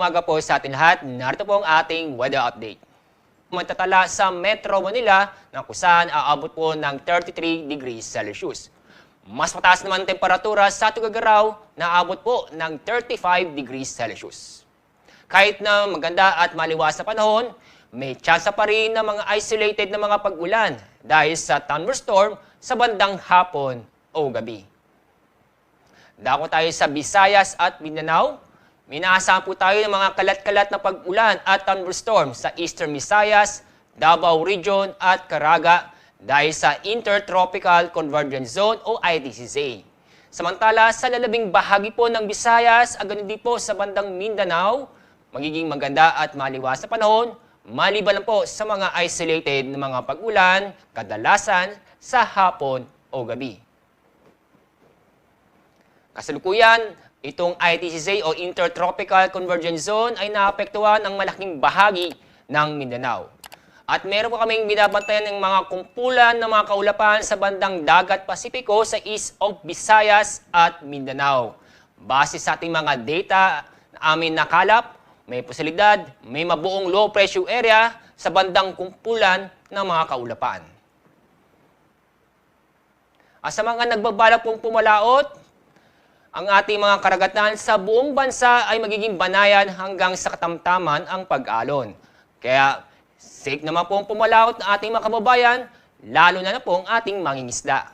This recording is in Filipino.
umaga po sa ating lahat. Narito po ang ating weather update. Matatala sa Metro Manila na kung saan aabot po ng 33 degrees Celsius. Mas mataas naman ang temperatura sa Tuguegarao na aabot po ng 35 degrees Celsius. Kahit na maganda at maliwas na panahon, may tsansa pa rin ng mga isolated na mga pag-ulan dahil sa thunderstorm sa bandang hapon o gabi. Dako tayo sa Visayas at Mindanao. Minaasahan po tayo ng mga kalat-kalat na pag-ulan at thunderstorm sa Eastern Visayas, Davao Region at Caraga dahil sa Intertropical Convergence Zone o ITCZ. Samantala, sa lalabing bahagi po ng Visayas, agad din po sa bandang Mindanao, magiging maganda at maliwas na panahon, maliban lang po sa mga isolated na mga pag-ulan, kadalasan sa hapon o gabi. Kasalukuyan, itong ITCZ o Intertropical Convergence Zone ay naapektuhan ng malaking bahagi ng Mindanao. At meron po kaming binabantayan ng mga kumpulan ng mga kaulapan sa bandang Dagat Pasipiko sa East of Visayas at Mindanao. Base sa ating mga data na amin nakalap, may posibilidad, may mabuong low pressure area sa bandang kumpulan ng mga kaulapan. At sa mga nagbabalak pong pumalaot, ang ating mga karagatan sa buong bansa ay magiging banayan hanggang sa katamtaman ang pag-alon. Kaya safe naman pong pumalaot ng ating mga kababayan, lalo na po ang ating mangingisda.